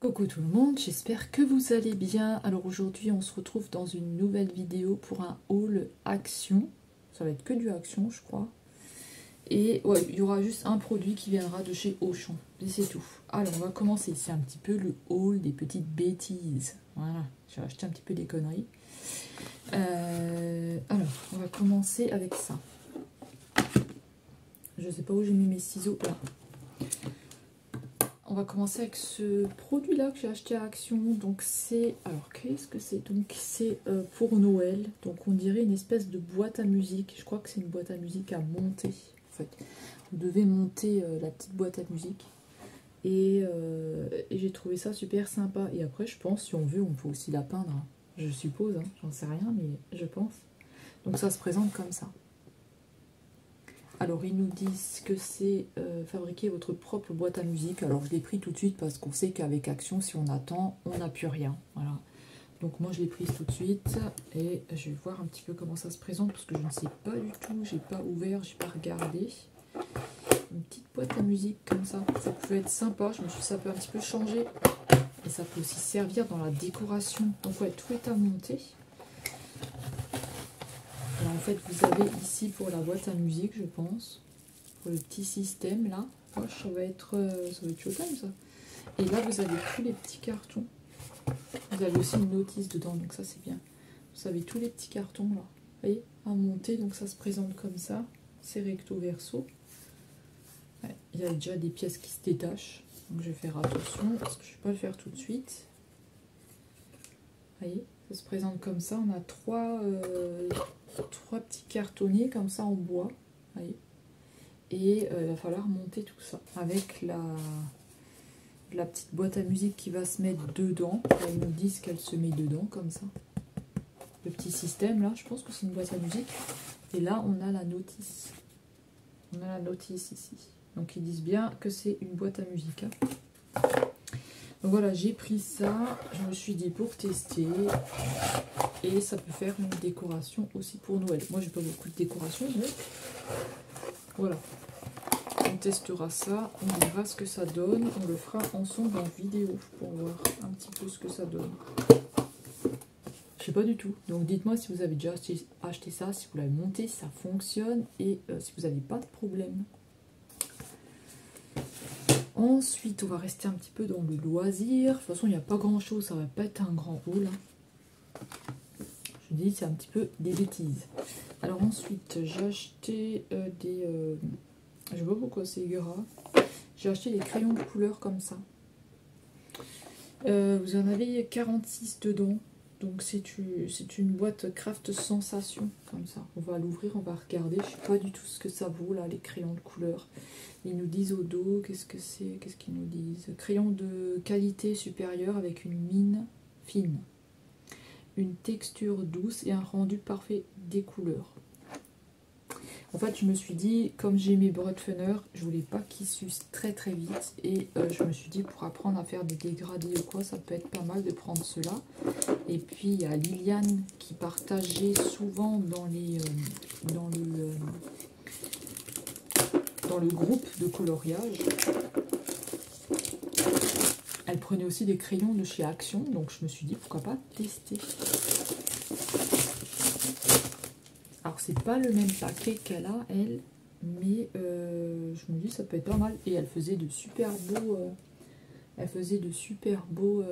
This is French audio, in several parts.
Coucou tout le monde, j'espère que vous allez bien. Alors aujourd'hui on se retrouve dans une nouvelle vidéo pour un haul action. Ça va être que du action je crois. Et ouais, il y aura juste un produit qui viendra de chez Auchan. Et c'est tout. Alors on va commencer, c'est un petit peu le haul des petites bêtises. Voilà, j'ai acheté un petit peu des conneries. Alors on va commencer avec ça. Je sais pas où j'ai mis mes ciseaux là. On va commencer avec ce produit là que j'ai acheté à Action. Donc c'est, alors qu'est-ce que c'est? Donc c'est pour Noël. Donc on dirait une espèce de boîte à musique. Je crois que c'est une boîte à musique à monter en fait. Vous devez monter la petite boîte à musique. Et j'ai trouvé ça super sympa. Et après je pense si on veut on peut aussi la peindre. Hein. Je suppose, hein. J'en sais rien mais je pense. Donc ça se présente comme ça. Alors ils nous disent que c'est fabriquer votre propre boîte à musique. Alors je l'ai pris tout de suite parce qu'on sait qu'avec Action, si on attend, on n'a plus rien. Voilà. Donc moi je l'ai prise tout de suite et je vais voir un petit peu comment ça se présente parce que je ne sais pas du tout, j'ai pas ouvert, j'ai pas regardé. Une petite boîte à musique comme ça, ça peut être sympa, je me suis dit ça peut un petit peu changer. Et ça peut aussi servir dans la décoration. Donc ouais, tout est à monter. Alors en fait vous avez ici pour la boîte à musique je pense, pour le petit système là, oh, ça va être showtime ça. Et là vous avez tous les petits cartons, vous avez aussi une notice dedans donc ça c'est bien. Vous avez tous les petits cartons là, vous voyez, à monter, donc ça se présente comme ça, c'est recto verso. Ouais, il y a déjà des pièces qui se détachent, donc je vais faire attention parce que je ne vais pas le faire tout de suite. Vous voyez, ça se présente comme ça, on a trois petits cartonniers comme ça en bois, voyez. Et il va falloir monter tout ça avec la petite boîte à musique qui va se mettre dedans. Là, ils nous disent qu'elle se met dedans comme ça. Le petit système là, je pense que c'est une boîte à musique. Et là on a la notice. On a la notice ici. Donc ils disent bien que c'est une boîte à musique. Hein. Donc voilà, j'ai pris ça, je me suis dit pour tester, et ça peut faire une décoration aussi pour Noël. Moi j'ai pas beaucoup de décoration, mais voilà. On testera ça, on verra ce que ça donne, on le fera ensemble en vidéo pour voir un petit peu ce que ça donne. Je sais pas du tout, donc dites-moi si vous avez déjà acheté ça, si vous l'avez monté, si ça fonctionne, et si vous n'avez pas de problème. Ensuite, on va rester un petit peu dans le loisir. De toute façon, il n'y a pas grand chose, ça va pas être un grand haul. Je dis, c'est un petit peu des bêtises. Alors ensuite, j'ai acheté des... je sais pas pourquoi c'est Gura. J'ai acheté des crayons de couleur comme ça. Vous en avez 46 dedans. Donc c'est une boîte Craft Sensation comme ça. On va l'ouvrir, on va regarder. Je sais pas du tout ce que ça vaut là, les crayons de couleur. Ils nous disent au dos, qu'est-ce que c'est? Qu'est-ce qu'ils nous disent? Crayon de qualité supérieure avec une mine fine, une texture douce et un rendu parfait des couleurs. En fait, je me suis dit, comme j'ai mes Brutfunner, je voulais pas qu'ils s'usent très très vite. Et je me suis dit, pour apprendre à faire des dégradés ou quoi, ça peut être pas mal de prendre cela. Et puis, il y a Liliane qui partageait souvent dans le groupe de coloriage. Elle prenait aussi des crayons de chez Action, donc je me suis dit, pourquoi pas tester. Alors c'est pas le même paquet qu'elle a elle, mais je me dis ça peut être pas mal. Et elle faisait de super beaux,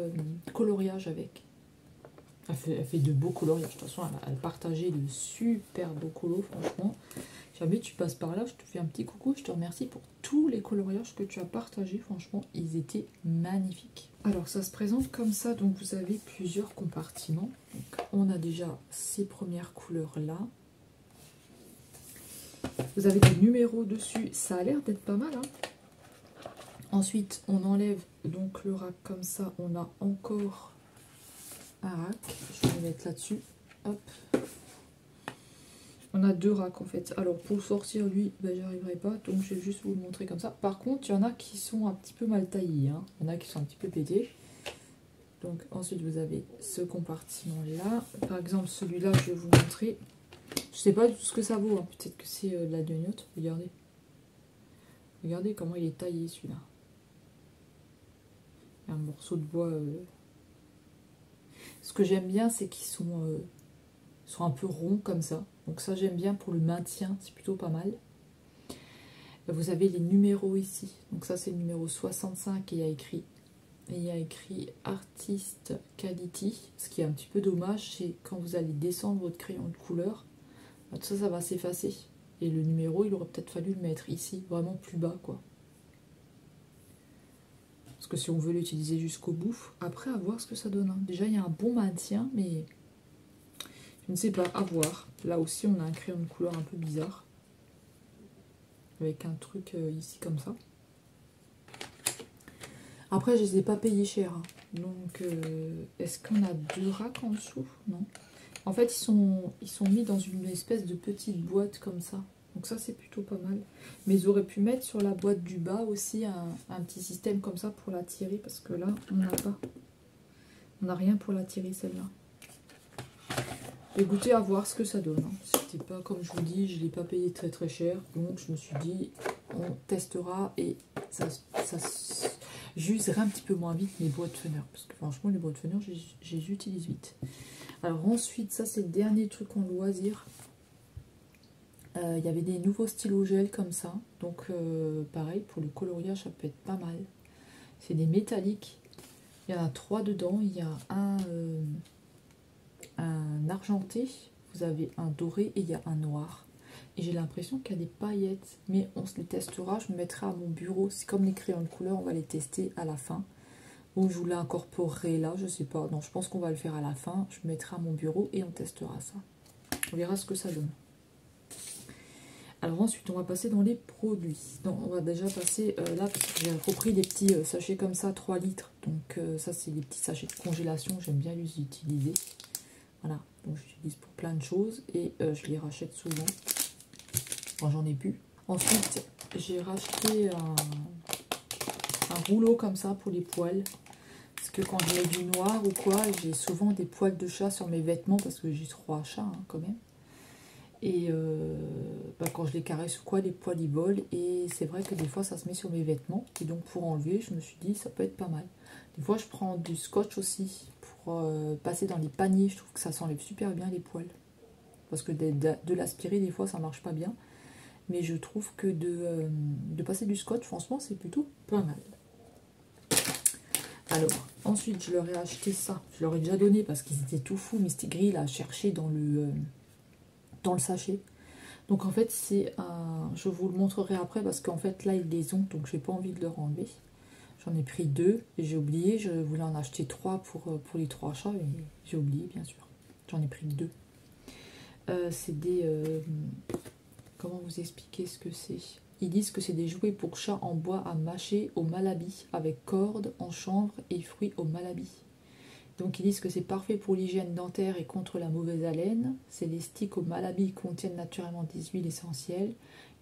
coloriages avec. Elle fait de beaux coloriages. De toute façon elle partageait de super beaux colos franchement. Jamais tu passes par là, je te fais un petit coucou, je te remercie pour tous les coloriages que tu as partagés, franchement ils étaient magnifiques. Alors ça se présente comme ça, donc vous avez plusieurs compartiments. Donc, on a déjà ces premières couleurs là. Vous avez des numéros dessus, ça a l'air d'être pas mal. Hein. Ensuite, on enlève donc le rack comme ça. On a encore un rack. Je vais le mettre là-dessus. Hop. On a deux racks en fait. Alors pour le sortir, lui, ben, j'y arriverai pas. Donc je vais juste vous le montrer comme ça. Par contre, il y en a qui sont un petit peu mal taillés. Hein. Il y en a qui sont un petit peu pétés. Donc ensuite, vous avez ce compartiment-là. Par exemple, celui-là, je vais vous montrer. Je sais pas du tout ce que ça vaut, hein. Peut-être que c'est de la gnognotte, regardez. Regardez comment il est taillé celui-là. un morceau de bois. Ce que j'aime bien, c'est qu'ils sont un peu ronds comme ça. Donc ça, j'aime bien pour le maintien, c'est plutôt pas mal. Vous avez les numéros ici. Donc ça, c'est le numéro 65 et il y a écrit Artist Quality. Ce qui est un petit peu dommage, c'est quand vous allez descendre votre crayon de couleur, tout ça, ça va s'effacer. Et le numéro, il aurait peut-être fallu le mettre ici, vraiment plus bas, quoi. Parce que si on veut l'utiliser jusqu'au bout, après, à voir ce que ça donne. Hein. Déjà, il y a un bon maintien, mais je ne sais pas, à voir. Là aussi, on a un crayon de couleur un peu bizarre. Avec un truc ici comme ça. Après, je ne les ai pas payés cher. Hein. Donc, est-ce qu'on a 2 racks en dessous? Non. En fait, ils sont mis dans une espèce de petite boîte comme ça. Donc ça, c'est plutôt pas mal. Mais ils auraient pu mettre sur la boîte du bas aussi un petit système comme ça pour la tirer. Parce que là, on n'a pas. On n'a rien pour la tirer, celle-là. Écoutez, à voir ce que ça donne. Hein. C'était pas, comme je vous dis, je ne l'ai pas payé très très cher. Donc, je me suis dit, on testera et ça j'userai un petit peu moins vite mes boîtes fenêtres. Parce que franchement, les boîtes fenêtres, je les utilise vite. Alors ensuite, ça c'est le dernier truc en loisir. Il y avait des nouveaux stylos gel comme ça. Donc pareil, pour le coloriage, ça peut être pas mal. C'est des métalliques. Il y en a 3 dedans. Il y a un argenté, vous avez un doré et il y a un noir. Et j'ai l'impression qu'il y a des paillettes. Mais on se les testera, je me mettrai à mon bureau. C'est comme les crayons de couleur, on va les tester à la fin. Ou je vous l'incorporerai là, je sais pas. Non, je pense qu'on va le faire à la fin. Je me mettrai à mon bureau et on testera ça. On verra ce que ça donne. Alors ensuite, on va passer dans les produits. Donc, on va déjà passer là, parce que j'ai repris des petits sachets comme ça, 3 litres. Donc ça, c'est des petits sachets de congélation. J'aime bien les utiliser. Voilà, donc j'utilise pour plein de choses. Et je les rachète souvent. Quand j'en ai plus. Ensuite, j'ai racheté un rouleau comme ça pour les poils. Parce que quand je mets du noir ou quoi, j'ai souvent des poils de chat sur mes vêtements. Parce que j'ai 3 chats hein, quand même. Et quand je les caresse ou quoi, les poils ils volent. Et c'est vrai que des fois ça se met sur mes vêtements. Et donc pour enlever, je me suis dit ça peut être pas mal. Des fois je prends du scotch aussi pour passer dans les paniers. Je trouve que ça s'enlève super bien les poils. Parce que de l'aspirer des fois ça marche pas bien. Mais je trouve que de passer du scotch, franchement c'est plutôt pas mal. Alors ensuite je leur ai acheté ça. Je leur ai déjà donné parce qu'ils étaient tout fous. Mistigris là à chercher dans le sachet. Donc en fait c'est un... Je vous le montrerai après parce qu'en fait là ils les ont donc j'ai pas envie de leur enlever. J'en ai pris 2 et j'ai oublié, je voulais en acheter 3 pour les 3 chats et j'ai oublié bien sûr. J'en ai pris 2. C'est des... comment vous expliquer ce que c'est? Ils disent que c'est des jouets pour chats en bois à mâcher au malabi avec cordes en chanvre et fruits au malabi. Donc ils disent que c'est parfait pour l'hygiène dentaire et contre la mauvaise haleine. C'est des sticks au malabi qui contiennent naturellement des huiles essentielles.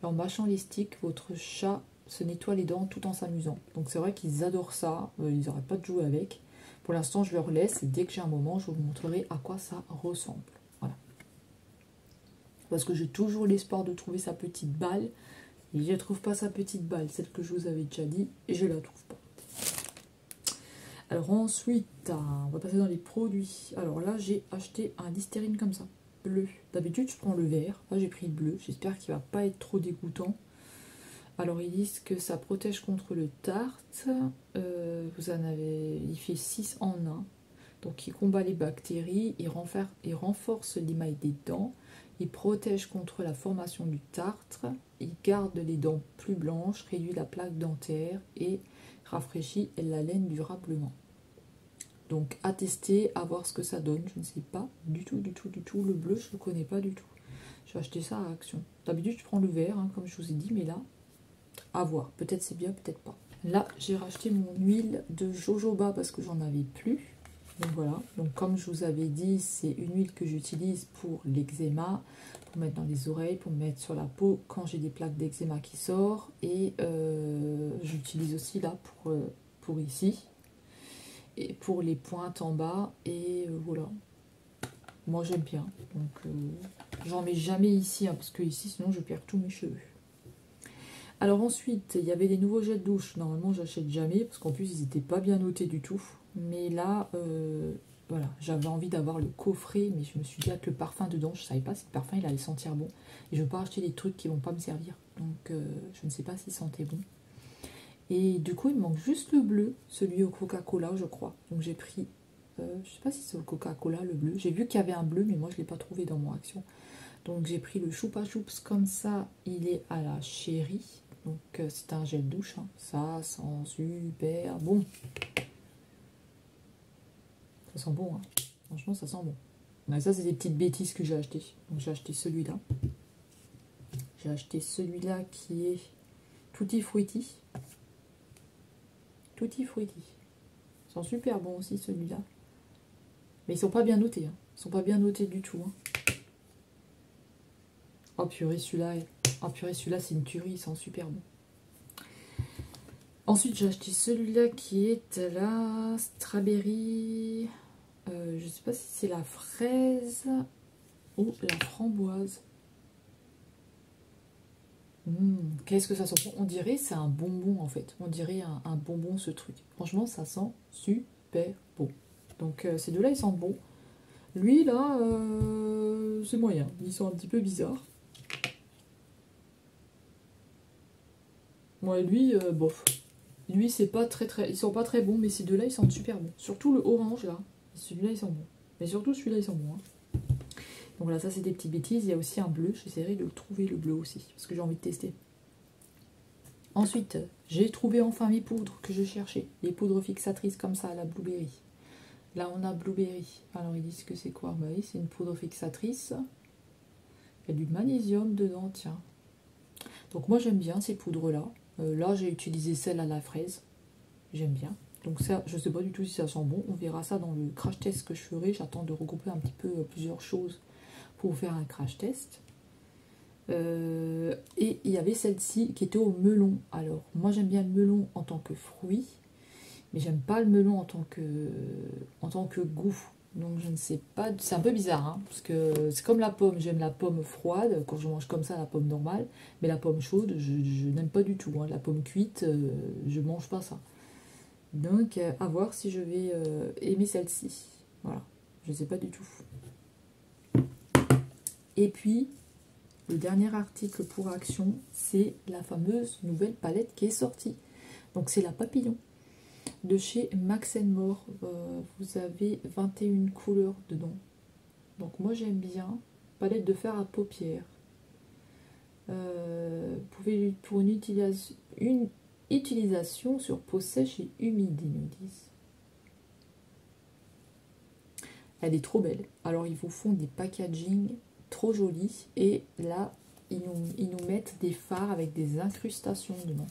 Et en mâchant les sticks, votre chat se nettoie les dents tout en s'amusant. Donc c'est vrai qu'ils adorent ça, ils n'arrêtent pas de jouer avec. Pour l'instant je leur laisse et dès que j'ai un moment je vous montrerai à quoi ça ressemble. Voilà. Parce que j'ai toujours l'espoir de trouver sa petite balle. Et je ne trouve pas sa petite balle, celle que je vous avais déjà dit, et je ne la trouve pas. Alors ensuite, on va passer dans les produits. Alors là, j'ai acheté un Listerine comme ça, bleu. D'habitude, je prends le vert. Là, j'ai pris le bleu. J'espère qu'il ne va pas être trop dégoûtant. Alors, ils disent que ça protège contre le tartre. Il fait 6 en 1. Donc, il combat les bactéries. Il renforce l'émail des dents. Il protège contre la formation du tartre. Il garde les dents plus blanches, réduit la plaque dentaire et rafraîchit la laine durablement. Donc à tester, à voir ce que ça donne. Je ne sais pas du tout. Le bleu, je ne le connais pas du tout. J'ai acheté ça à Action. D'habitude, je prends le vert, hein, comme je vous ai dit, mais là, à voir. Peut-être c'est bien, peut-être pas. Là, j'ai racheté mon huile de jojoba parce que j'en avais plus. Donc voilà. Donc comme je vous avais dit, c'est une huile que j'utilise pour l'eczéma, pour mettre dans les oreilles, pour mettre sur la peau quand j'ai des plaques d'eczéma qui sortent. Et j'utilise aussi là pour ici. Et pour les pointes en bas, et voilà. Moi j'aime bien, donc j'en mets jamais ici, hein, parce que ici sinon je perds tous mes cheveux. Alors ensuite, il y avait des nouveaux gels de douche. Normalement, j'achète jamais parce qu'en plus, ils n'étaient pas bien notés du tout. Mais là, voilà, j'avais envie d'avoir le coffret, mais je me suis dit avec le parfum dedans, je savais pas si le parfum il allait sentir bon. Et je veux pas acheter des trucs qui vont pas me servir. Donc, je ne sais pas s'il sentait bon. Et du coup, il me manque juste le bleu, celui au Coca-Cola, je crois. Donc j'ai pris, je sais pas si c'est au Coca-Cola, le bleu. J'ai vu qu'il y avait un bleu, mais moi, je l'ai pas trouvé dans mon action. Donc j'ai pris le Choupa Choups comme ça, il est à la chérie. Donc c'est un gel douche, hein. Ça sent super bon. Ça sent bon, hein. Franchement ça sent bon. Mais ça c'est des petites bêtises que j'ai acheté. Donc j'ai acheté celui-là. J'ai acheté celui-là qui est Tutti Frutti. Tutti Frutti. Ils sont super bons aussi celui-là. Mais ils sont pas bien notés, hein. Ils sont pas bien notés du tout, hein. Oh purée, celui-là, oh purée, celui-là c'est une tuerie, il sent super bon. Ensuite, j'ai acheté celui-là qui est la strawberry. Je sais pas si c'est la fraise ou la framboise. Qu'est-ce que ça sent bon? On dirait c'est un bonbon en fait. On dirait un bonbon ce truc. Franchement, ça sent super bon. Donc ces deux-là, ils sentent bon. Lui, là, c'est moyen. Ils sont un petit peu bizarres. Moi, lui, bof. Lui, c'est pas très... Ils sont pas très bons, mais ces deux-là, ils sentent super bon. Surtout le orange, là. Celui-là, ils sont bons. Mais surtout, celui-là, ils sont bons. Hein. Donc voilà, ça, c'est des petites bêtises. Il y a aussi un bleu. J'essaierai de le trouver, le bleu aussi. Parce que j'ai envie de tester. Ensuite, j'ai trouvé enfin mes poudres que je cherchais. Les poudres fixatrices comme ça, à la Blueberry. Là, on a Blueberry. Alors, ils disent que c'est quoi? Bah oui, c'est une poudre fixatrice. Il y a du magnésium dedans, tiens. Donc moi, j'aime bien ces poudres-là. Là, j'ai utilisé celle à la fraise. J'aime bien. Donc ça, je sais pas du tout si ça sent bon. On verra ça dans le crash test que je ferai. J'attends de regrouper un petit peu plusieurs choses pour faire un crash test. Et il y avait celle-ci qui était au melon. Alors, moi j'aime bien le melon en tant que fruit, mais j'aime pas le melon en tant que goût. Donc je ne sais pas, c'est un peu bizarre, hein, parce que c'est comme la pomme, j'aime la pomme froide, quand je mange comme ça la pomme normale, mais la pomme chaude, je n'aime pas du tout, hein. La pomme cuite, je mange pas ça. Donc à voir si je vais aimer celle-ci. Voilà, je sais pas du tout. Et puis, le dernier article pour action, c'est la fameuse nouvelle palette qui est sortie. Donc c'est la Papillon de chez Max More. Vous avez 21 couleurs dedans. Donc moi j'aime bien. Palette de fard à paupières. Vous pouvez pour une utilisation sur peau sèche et humide, ils nous disent. Elle est trop belle. Alors ils vous font des packaging trop jolis. Et là, ils nous mettent des fards avec des incrustations dedans.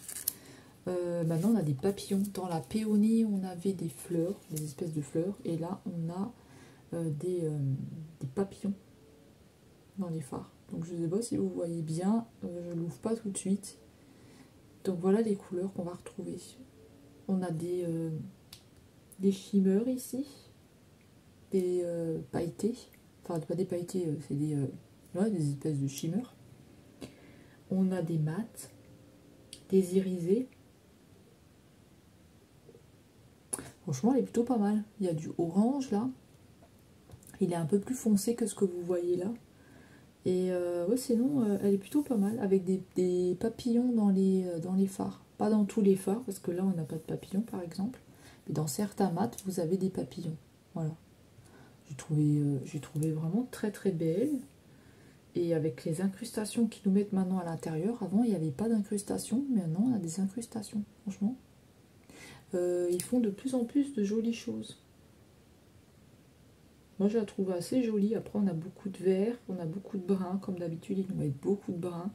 Maintenant on a des papillons. Dans la péonie on avait des fleurs, des espèces de fleurs, et là on a des papillons dans les fards. Donc je ne sais pas si vous voyez bien, je l'ouvre pas tout de suite. Donc voilà les couleurs qu'on va retrouver. On a des shimmers ici, des pailletés, enfin pas des pailletés, c'est des espèces de shimmers. On a des mats, des irisés. Franchement, elle est plutôt pas mal. Il y a du orange là. Il est un peu plus foncé que ce que vous voyez là. Et ouais, sinon, elle est plutôt pas mal. Avec des papillons dans les fards. Pas dans tous les fards, parce que là, on n'a pas de papillons par exemple. Mais dans certains mats, vous avez des papillons. Voilà. J'ai trouvé vraiment très très belle. Et avec les incrustations qu'ils nous mettent maintenant à l'intérieur. Avant, il n'y avait pas d'incrustations. Mais maintenant, on a des incrustations. Franchement. Ils font de plus en plus de jolies choses. Moi, je la trouve assez jolie. Après, on a beaucoup de vert, on a beaucoup de brun. Comme d'habitude, ils nous mettent beaucoup de brun.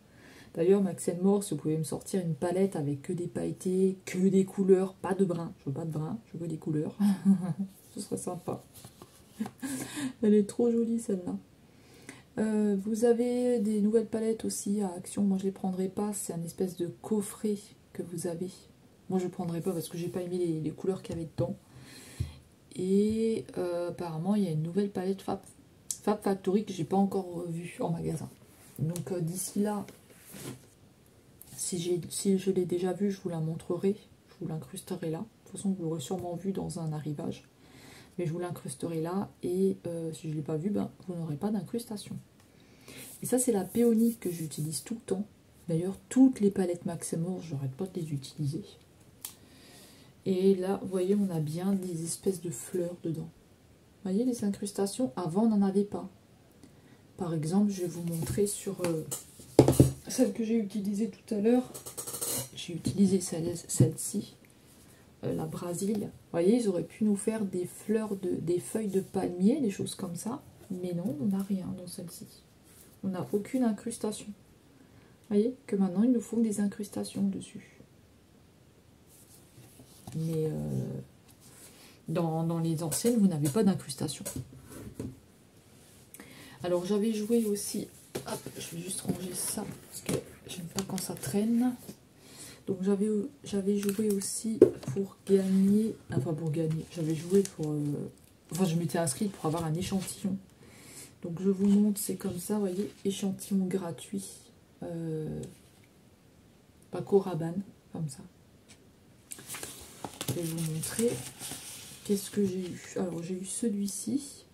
D'ailleurs, Max More, si vous pouvez me sortir une palette avec que des pailletés, que des couleurs, pas de brun. Je veux pas de brun, je veux des couleurs. Ce serait sympa. Elle est trop jolie, celle-là. Vous avez des nouvelles palettes aussi à Action. Moi, je les prendrai pas. C'est un espèce de coffret que vous avez. Moi, je ne prendrai pas parce que j'ai pas aimé les couleurs qu'il y avait dedans. Et apparemment, il y a une nouvelle palette Fab Factory que j'ai pas encore vue en magasin. Donc d'ici là, Si je l'ai déjà vu, je vous la montrerai. Je vous l'incrusterai là. De toute façon, vous l'aurez sûrement vu dans un arrivage. Mais je vous l'incrusterai là. Et si je ne l'ai pas vu, ben, vous n'aurez pas d'incrustation. Et ça, c'est la péonie que j'utilise tout le temps. D'ailleurs, toutes les palettes Maximour, je n'arrête pas de les utiliser. Et là, vous voyez, on a bien des espèces de fleurs dedans. Vous voyez, les incrustations, avant, on n'en avait pas. Par exemple, je vais vous montrer sur celle que j'ai utilisée tout à l'heure. J'ai utilisé celle-ci, la Brasile. Vous voyez, ils auraient pu nous faire des fleurs, des feuilles de palmier, des choses comme ça. Mais non, on n'a rien dans celle-ci. On n'a aucune incrustation. Vous voyez que maintenant, ils nous font des incrustations dessus. Mais dans les anciennes, vous n'avez pas d'incrustation. Alors, j'avais joué aussi... Hop, je vais juste ranger ça, parce que j'aime pas quand ça traîne. Donc, j'avais joué aussi pour gagner... Enfin, pour gagner. J'avais joué pour... Enfin, je m'étais inscrite pour avoir un échantillon. Donc, je vous montre, c'est comme ça, vous voyez, échantillon gratuit. Paco Rabanne, comme ça. Je vais vous montrer qu'est-ce que j'ai eu. Alors, j'ai eu celui-ci.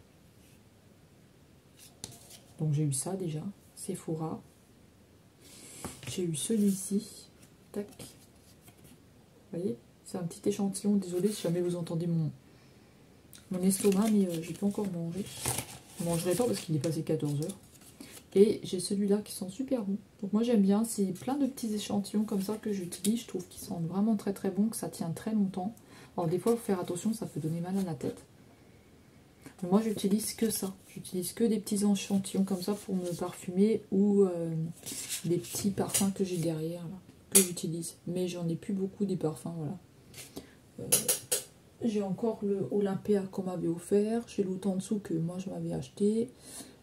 Donc, j'ai eu ça déjà. Sephora. J'ai eu celui-ci. Tac. Vous voyez, c'est un petit échantillon. Désolée si jamais vous entendez mon estomac, mais j'ai pas encore mangé. Je ne mangerai pas parce qu'il est passé 14 h. Et j'ai celui-là qui sent super bon. Donc moi j'aime bien, c'est plein de petits échantillons comme ça que j'utilise. Je trouve qu'ils sentent vraiment très très bon, que ça tient très longtemps. Alors des fois il faut faire attention, ça peut donner mal à la tête. Mais moi j'utilise que ça. J'utilise que des petits échantillons comme ça pour me parfumer ou des petits parfums que j'ai derrière là, que j'utilise. Mais j'en ai plus beaucoup des parfums, voilà. J'ai encore le Olympia qu'on m'avait offert. J'ai l'autre en dessous que moi je m'avais acheté.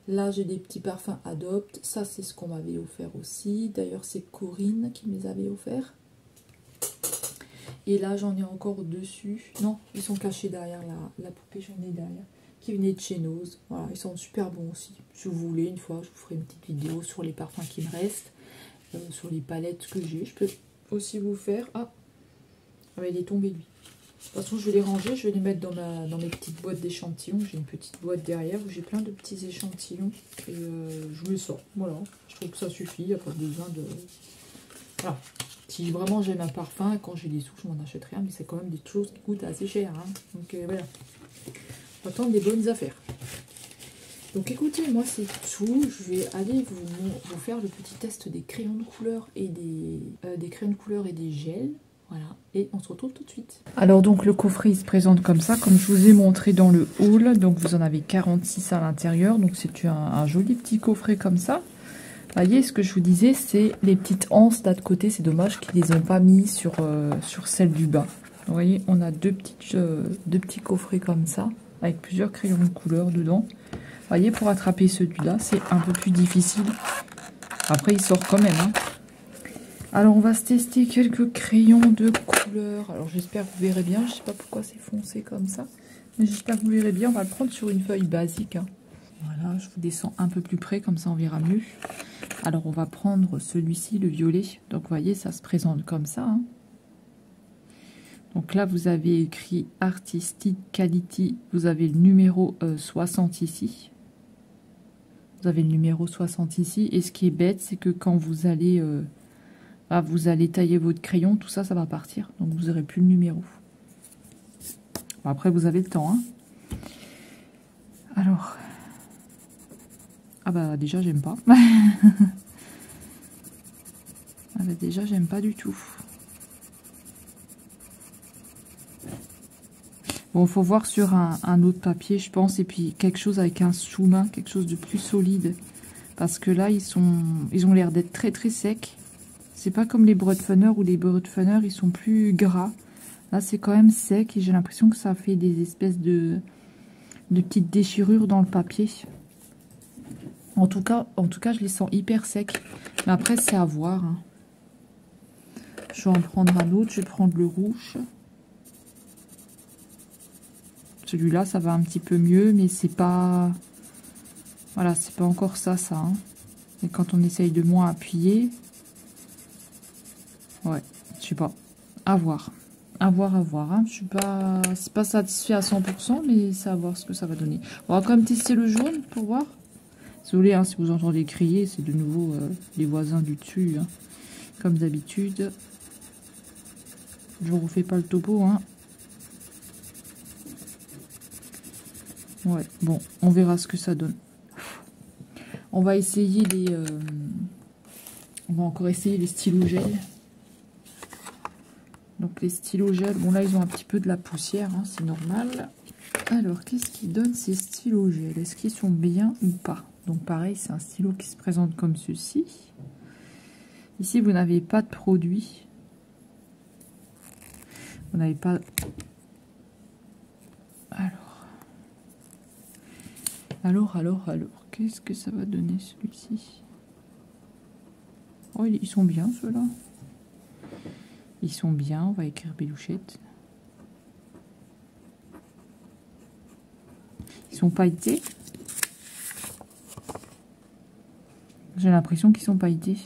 Là, j'ai des petits parfums Adopt. Ça, c'est ce qu'on m'avait offert aussi. D'ailleurs, c'est Corinne qui me les avait offerts. Et là, j'en ai encore dessus. Non, ils sont cachés derrière la poupée. J'en ai derrière. Qui venait de chez Nose. Voilà, ils sont super bons aussi. Si vous voulez, une fois, je vous ferai une petite vidéo sur les parfums qui me restent. Sur les palettes que j'ai. Je peux aussi vous faire... Ah, il est tombé, lui. De toute façon, je vais les ranger, je vais les mettre dans mes petites boîtes d'échantillons. J'ai une petite boîte derrière où j'ai plein de petits échantillons. Et je les sors. Voilà, je trouve que ça suffit. Il n'y a pas besoin de... Voilà. Si vraiment j'aime un parfum, quand j'ai des sous, je m'en achèterai un. Mais c'est quand même des choses qui coûtent assez cher. Hein. Donc voilà. On va attendre des bonnes affaires. Donc écoutez, moi c'est tout. Je vais aller vous faire le petit test des crayons de couleur et des crayons de couleur et des gels. Voilà, et on se retrouve tout de suite. Alors donc le coffret il se présente comme ça, comme je vous ai montré dans le haul. Donc vous en avez 46 à l'intérieur, donc c'est un joli petit coffret comme ça. Vous voyez, ce que je vous disais, c'est les petites anses là de côté. C'est dommage qu'ils les ont pas mis sur celle du bas. Vous voyez, on a deux petits coffrets comme ça, avec plusieurs crayons de couleur dedans. Vous voyez, pour attraper celui-là, c'est un peu plus difficile. Après, il sort quand même, hein. Alors on va se tester quelques crayons de couleur. Alors j'espère que vous verrez bien. Je sais pas pourquoi c'est foncé comme ça. Mais j'espère que vous verrez bien. On va le prendre sur une feuille basique. Hein. Voilà, je vous descends un peu plus près. Comme ça on verra mieux. Alors on va prendre celui-ci, le violet. Donc vous voyez, ça se présente comme ça. Hein. Donc là vous avez écrit Artistic Quality. Vous avez le numéro 60 ici. Vous avez le numéro 60 ici. Et ce qui est bête, c'est que quand vous allez... vous allez tailler votre crayon, tout ça, ça va partir. Donc, vous n'aurez plus le numéro. Bon, après, vous avez le temps. Hein. Alors. Ah bah, déjà, j'aime pas. Ah bah, déjà, j'aime pas du tout. Bon, il faut voir sur un autre papier, je pense. Et puis, quelque chose avec un sous-main, quelque chose de plus solide. Parce que là, ils ont l'air d'être très, très secs. C'est pas comme les Broadfunner où les Broadfunner ils sont plus gras. Là c'est quand même sec et j'ai l'impression que ça fait des espèces de petites déchirures dans le papier. En tout cas je les sens hyper secs. Mais après c'est à voir. Hein. Je vais en prendre un autre, je vais prendre le rouge. Celui-là ça va un petit peu mieux mais c'est pas... Voilà, c'est pas encore ça. Hein. Et quand on essaye de moins appuyer... Ouais, je sais pas. À voir. À voir, à voir. Hein. Je suis pas... C'est pas satisfait à 100%, mais c'est à voir ce que ça va donner. On va quand même tester le jaune pour voir. Désolé hein, si vous entendez crier, c'est de nouveau les voisins du dessus. Hein. Comme d'habitude. Je vous refais pas le topo. Hein. Ouais, bon, on verra ce que ça donne. On va essayer les... On va encore essayer les stylos gel. Donc les stylos gel, bon là ils ont un petit peu de la poussière, hein, c'est normal. Alors qu'est-ce qui donne ces stylos gel? Est-ce qu'ils sont bien ou pas? Donc pareil, c'est un stylo qui se présente comme ceci. Ici vous n'avez pas de produit. Vous n'avez pas... Alors, qu'est-ce que ça va donner celui-ci? Oh, ils sont bien ceux-là. Ils sont bien, on va écrire Bélouchette. Ils sont pailletés. J'ai l'impression qu'ils sont pailletés.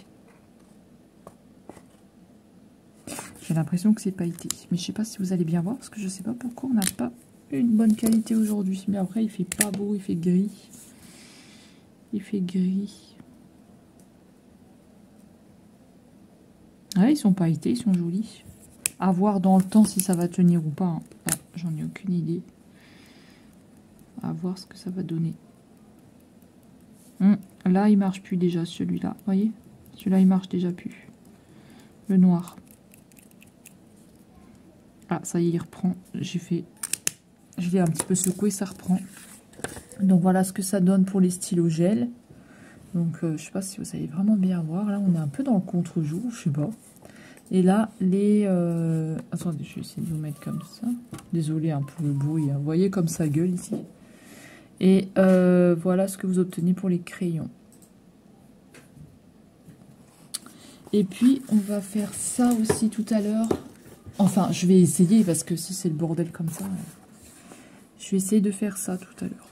J'ai l'impression que c'est pailleté. Mais je sais pas si vous allez bien voir, parce que je sais pas pourquoi on n'a pas une bonne qualité aujourd'hui. Mais après, il fait pas beau, il fait gris. Il fait gris. Ouais, ils sont pailletés, ils sont jolis. À voir dans le temps si ça va tenir ou pas. Hein. Ah, j'en ai aucune idée. À voir ce que ça va donner. Là, il marche plus déjà, celui-là. Vous voyez? Celui-là, il marche déjà plus. Le noir. Ah, ça y est, il reprend. Je l'ai un petit peu secoué, ça reprend. Donc, voilà ce que ça donne pour les stylos gel. Donc, je sais pas si vous allez vraiment bien voir. Là, on est un peu dans le contre-jour, je sais pas. Et là, les... Attendez, je vais essayer de vous mettre comme ça. Désolé hein, pour le bruit. Hein. Vous voyez comme ça gueule ici. Et voilà ce que vous obtenez pour les crayons. Et puis, on va faire ça aussi tout à l'heure. Enfin, je vais essayer, parce que si c'est le bordel comme ça, je vais essayer de faire ça tout à l'heure.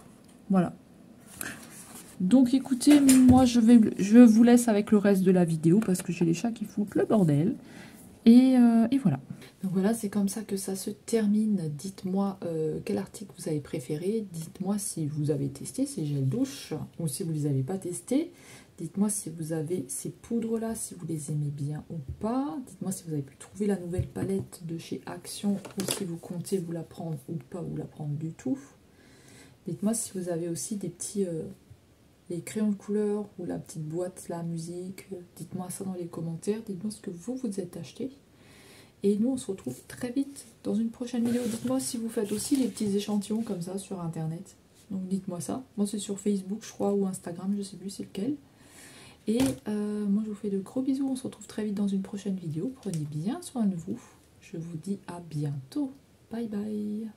Voilà. Donc, écoutez, moi, je vous laisse avec le reste de la vidéo, parce que j'ai les chats qui foutent le bordel. Et voilà. Donc voilà, c'est comme ça que ça se termine. Dites-moi quel article vous avez préféré. Dites-moi si vous avez testé ces gels douche ou si vous ne les avez pas testés. Dites-moi si vous avez ces poudres-là, si vous les aimez bien ou pas. Dites-moi si vous avez pu trouver la nouvelle palette de chez Action ou si vous comptez vous la prendre ou pas vous la prendre du tout. Dites-moi si vous avez aussi des petits... les crayons de couleur ou la petite boîte, la musique. Dites-moi ça dans les commentaires. Dites-moi ce que vous êtes acheté. Et nous, on se retrouve très vite dans une prochaine vidéo. Dites-moi si vous faites aussi les petits échantillons comme ça sur Internet. Donc dites-moi ça. Moi, c'est sur Facebook, je crois, ou Instagram, je sais plus c'est lequel. Et moi, je vous fais de gros bisous. On se retrouve très vite dans une prochaine vidéo. Prenez bien soin de vous. Je vous dis à bientôt. Bye bye.